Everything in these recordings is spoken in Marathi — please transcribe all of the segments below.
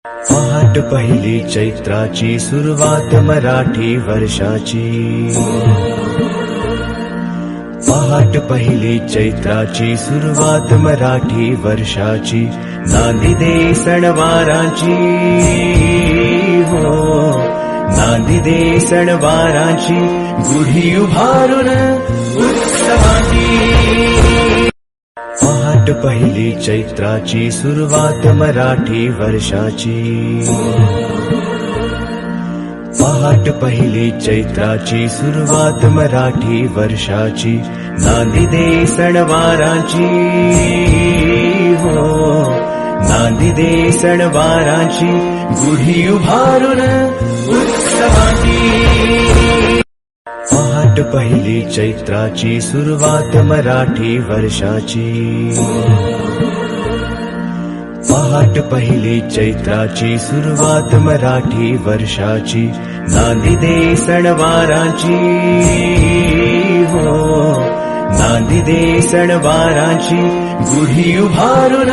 पहाट पहिली चैत्राची सुरुवात मराठी वर्षाची। पहाट पहिली चैत्राची सुरुवात मराठी वर्षाची। नांदी दे सणवाराची हो, नांदी दे सणवाराची। गुढी उभारून उत्सवाची। पहाट पहिली चैत्राची सुरुवात मराठी वर्षाची। पहाट पहिली चैत्राची सुरुवात मराठी वर्षाची। नांदी दे सणवाराची हो, नांदी दे सणवाराची। गुढी उभारून उत्सवाची। पहाट पहिली चैत्राची सुरुवात मराठी वर्षाची। पहाट पहिली चैत्राची सुरुवात मराठी वर्षाची। नांदी दे सणवाराची हो, नांदी दे सणवाराची। गुढी उभारून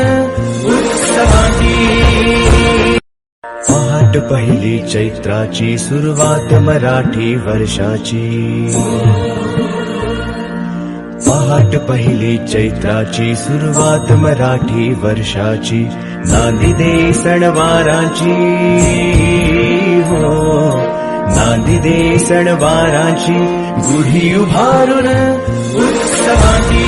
उत्सवाची। पहाट पहिली चैत्राची सुरुवात मराठी वर्षाची। पहाट पहिली चैत्राची सुरुवात मराठी वर्षाची। नांदी दे सणवाराची हो, नांदी दे सणवाराची। गुढी उभारून उत्सवाची।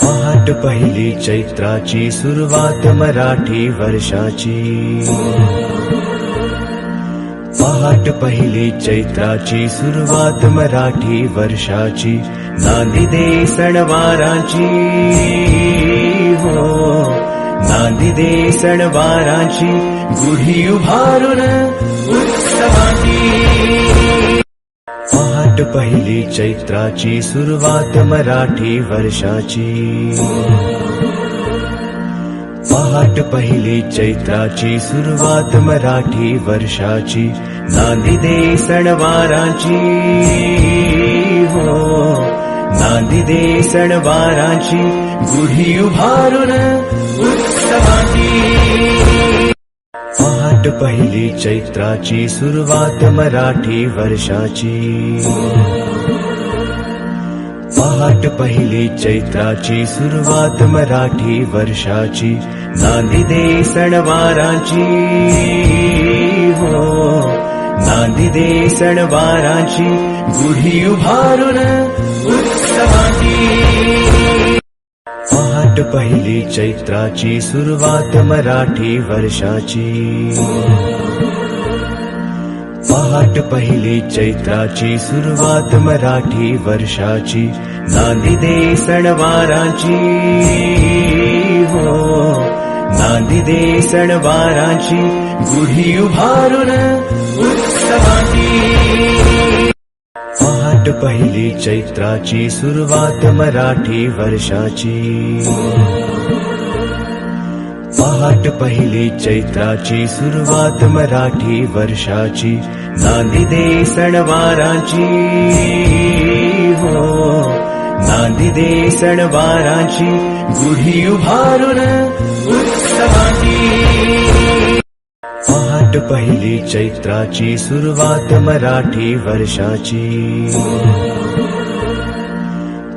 पहाट पहिली चैत्राची सुरुवात मराठी वर्षाची। पहाट पहिली चैत्राची सुरुवात मराठी वर्षाची। नांदी दे सणवाराची हो, नांदी दे सणवाराची। गुढी उभारून उत्सवाची। पहाट पहिली चैत्राची सुरुवात मराठी वर्षाची। पहाट पहिली चैत्राची सुरुवात मराठी वर्षाची। नांदी दे सणवाराची हो, नांदी दे सणवाराची। गुढी उभारून उत्सवाची। पहाट पहिली चैत्राची सुरुवात मराठी वर्षाची। पहाट पहिली चैत्राची सुरुवात मराठी वर्षाची। नांदी दे सणवाराची हो, नांदी दे सणवाराची। गुढी उभारून उत्सवाची। पहाट पहिली चैत्राची सुरुवात मराठी वर्षाची। पहाट पहिली चैत्राची सुरुवात मराठी वर्षाची। नांदी दे सणवाराची हो, नांदी दे सणवाराची। गुढी उभारून उत्सवाची। पहाट पहिली चैत्राची सुरुवात मराठी वर्षाची। पहाट पहिली चैत्राची सुरुवात मराठी वर्षाची। नांदी दे सणवाराची हो, नांदी दे सणवाराची। गुढी उभारून उत्सवाची। पहाट पहिली चैत्राची सुरुवात मराठी वर्षाची।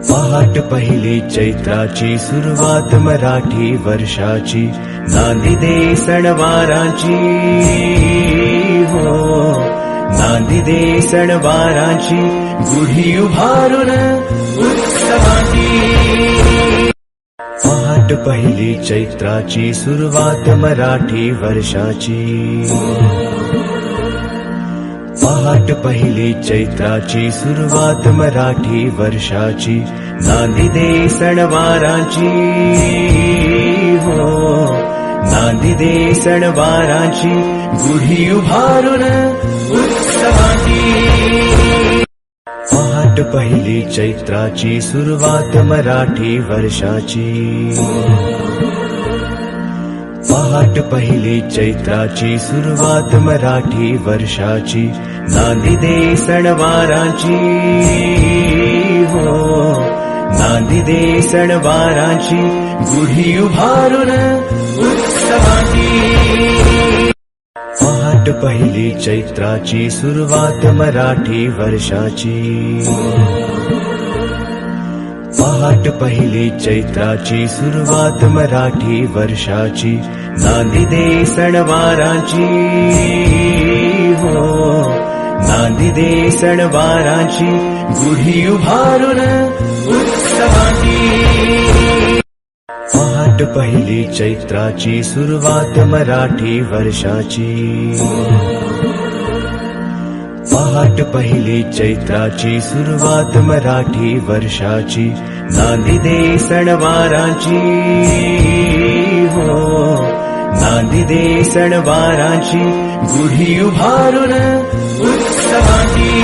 पहाट पहिली चैत्राची सुरुवात मराठी वर्षाची। नांदी दे सणवाराची हो, नांदी दे सणवाराची। गुढी उभारून उत्सवाची। पहाट पहिली चैत्राची सुरुवात मराठी वर्षाची। पहाट पहिली चैत्राची सुरुवात मराठी वर्षाची। नांदी दे सणवाराची हो, नांदी दे सणवाराची। गुढी उभारून उत्सवाची। पहाट पहिली चैत्राची सुरुवात मराठी वर्षाची। पहाट पहिली चैत्राची सुरुवात मराठी वर्षाची। नांदी दे सणवाराची हो, नांदी दे सणवाराची। गुढी उभारून उत्सवाची। पहाट पहिली चैत्राची सुरुवात मराठी वर्षाची पहाट पहिली चैत्राची सुरुवात मराठी वर्षाची नांदी दे सणवाराची हो नांदी दे सणवाराची गुढी उभारून उत्सवाची पहाट पहिली चैत्राची सुरुवात मराठी वर्षाची पहाट पहिली चैत्राची सुरुवात मराठी वर्षाची नांदी दे सणवाराची हो नांदी दे सणवाराची गुढी उभारून उत्सवाची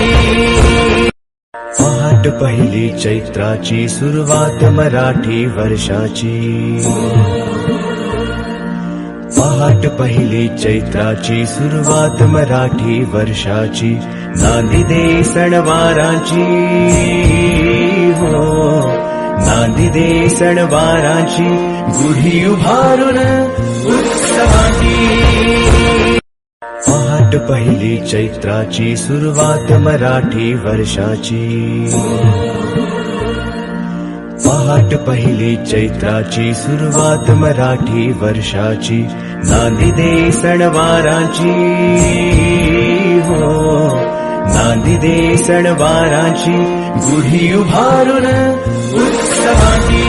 पहाट पहिली चैत्राची सुरुवात मराठी वर्षाची पहाट पहिली चैत्राची सुरुवात मराठी वर्षाची नांदी दे सणवाराची हो नांदी दे सणवाराची गुढी उभारून उत्सवाची पहाट पहिली चैत्राची सुरुवात मराठी वर्षाची पहाट पहिली चैत्राची सुरुवात मराठी वर्षाची नांदी दे सणवाराची हो नांदी दे सणवाराची गुढी उभारून उत्सवाची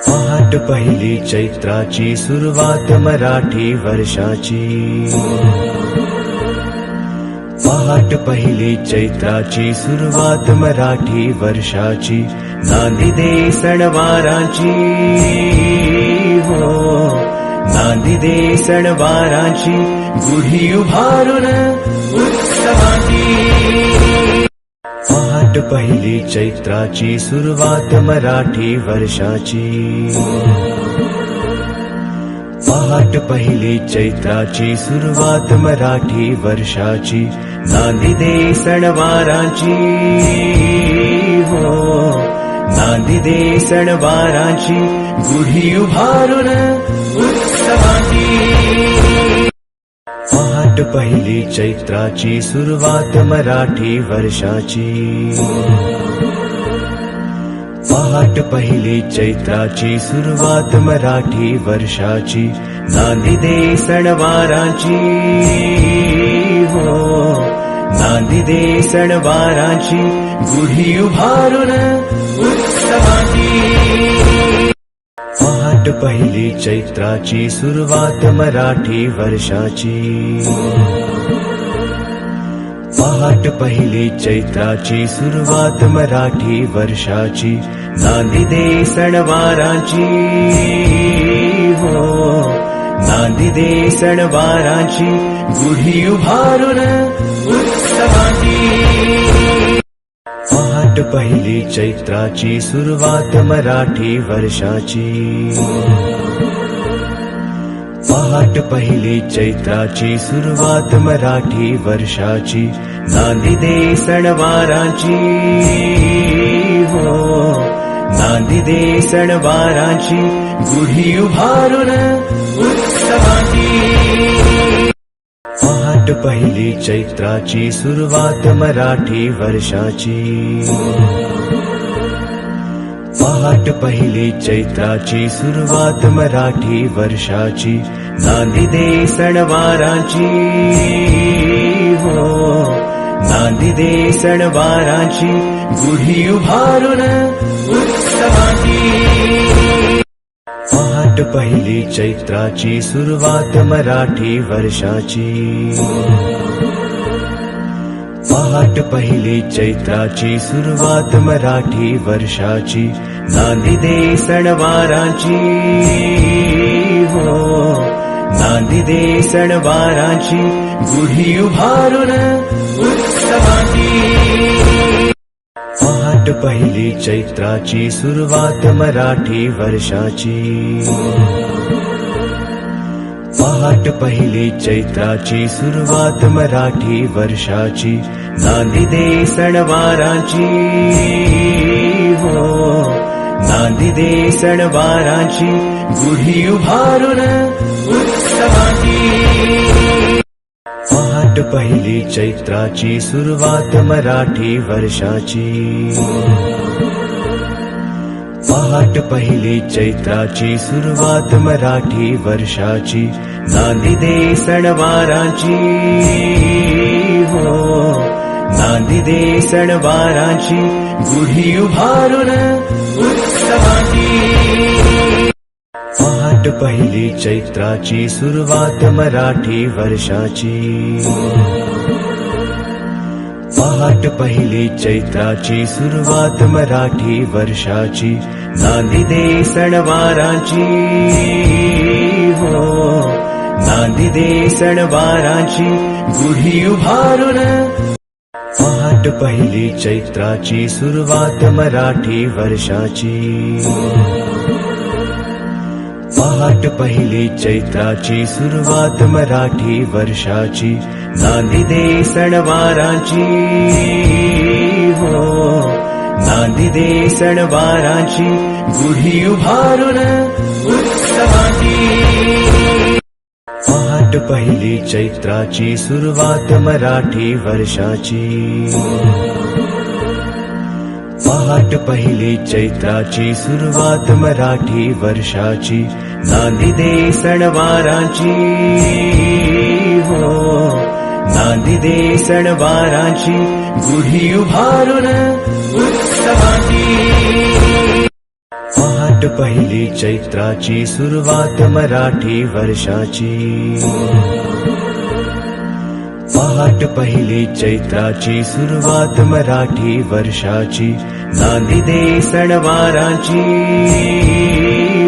पहाट पहिली चैत्राची सुरुवात मराठी वर्षाची पहाट पहिली चैत्राची सुरुवात मराठी वर्षाची नांदी दे सणवाराची हो नांदी दे सणवाराची गुढी उभारून उत्सवाची पहाट पहिली चैत्राची सुरुवात मराठी वर्षाची पहाट पहिली चैत्राची सुरुवात मराठी वर्षाची नांदी दे सणवाराची हो नांदी दे सणवाराची गुढी उभारून उत्सवाची पहाट पहिली चैत्राची सुरुवात मराठी वर्षाची पहाट पहिली चैत्राची सुरुवात मराठी वर्षाची नांदी दे सणवाराची हो नांदी दे सणवाराची गुढी उभारून उत्सवाची पहाट पहिली चैत्राची सुरुवात मराठी वर्षाची पहाट पहिली चैत्राची सुरुवात मराठी वर्षाची नांदी दे सणवाराची हो नांदी दे सणवाराची गुढी उभारून उत्सवाची पहाट पहिली चैत्राची सुरुवात मराठी वर्षाची पहाट पहिली चैत्राची सुरुवात मराठी वर्षाची नांदी दे सणवाराची हो नांदी दे सणवाराची गुढी उभारून उत्सवाची पहाट पहिली चैत्राची सुरुवात मराठी वर्षाची पहाट पहिली चैत्राची सुरुवात मराठी वर्षाची नांदी दे सणवाराची हो नांदी दे सणवाराची गुढी उभारून उत्सवाची पहाट पहिली चैत्राची सुरुवात मराठी वर्षाची पहाट पहिली चैत्राची सुरुवात मराठी वर्षाची नांदी दे सणवाराची हो नांदी दे सणवाराची गुढी उभारून उत्सवाची पहाट पहिली चैत्राची सुरुवात मराठी वर्षाची पहाट पहिली चैत्राची सुरुवात मराठी वर्षाची नांदी दे सणवाराची हो नांदी दे सणवाराची गुढी उभारून उत्सवाची पहिली चैत्राची सुरुवात मराठी वर्षाची. पहाट पहिली चैत्राची सुरुवात मराठी वर्षाची. नांदी दे सणवाराची हो, नांदी दे सणवाराची. गुढी उभारून उत्सवाची. पहाट पहिली चैत्राची सुरुवात मराठी वर्षाची. पहाट पहिली चैत्राची सुरुवात मराठी वर्षाची. नांदी दे सणवाराची हो, नांदी दे सणवाराची. गुढी उभारून. पहाट पहिली चैत्राची सुरुवात मराठी वर्षाची. पहाट पहिली चैत्राची सुरुवात मराठी वर्षाची. नांदी दे सणवाराची हो, नांदी दे सणवाराची. गुढी उभारून उत्सवाची. पहाट पहिली चैत्राची सुरुवात मराठी वर्षाची. पहाट पहिली चैत्राची सुरुवात मराठी वर्षाची. नांदी दे सणवाराची हो, नांदी दे सणवाराची. गुढी उभारून उत्सवाची. पहाट पहिली चैत्राची सुरुवात मराठी वर्षाची. पहाट पहिली चैत्राची सुरुवात मराठी वर्षाची. नांदी दे सणवाराची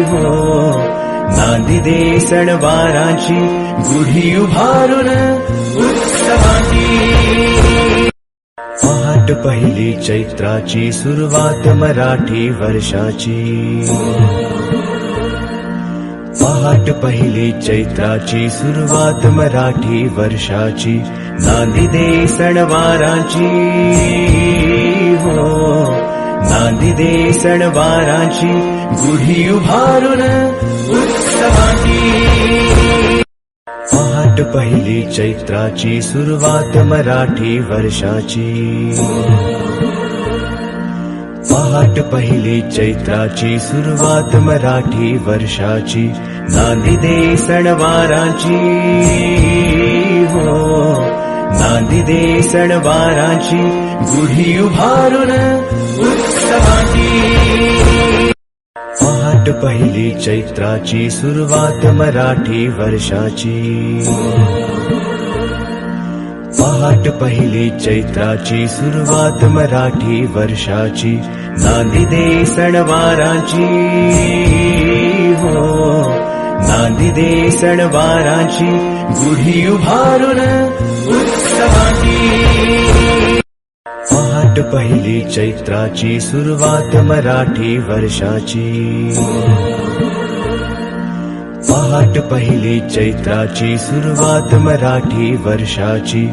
हो, नांदी दे सणवाराची. गुढी उभारून उत्सवाची. पहाट पहिली चैत्राची सुरुवात मराठी वर्षाची. पहाट पहिली चैत्राची सुरुवात मराठी वर्षाची. नांदी दे सणवाराची हो, नांदी दे सणवाराची. गुढी उभारून उत्सवाची. पहाट पहिली चैत्राची सुरुवात मराठी वर्षाची. पहाट पहिली चैत्राची सुरुवात मराठी वर्षाची. नांदी दे सणवाराची हो, नांदी दे सणवाराची. गुढी उभारून उत्सवाची. पहाट पहिली चैत्राची सुरुवात मराठी वर्षाची. पहाट पहिली चैत्राची सुरुवात मराठी वर्षाची. नांदी दे सणवाराची हो, नांदी दे सणवाराची. गुढी उभारून उत्सवाची. पहाट पहिली चैत्राची सुरुवात मराठी वर्षाची. पहाट पहिली चैत्राची सुरुवात मराठी वर्षाची.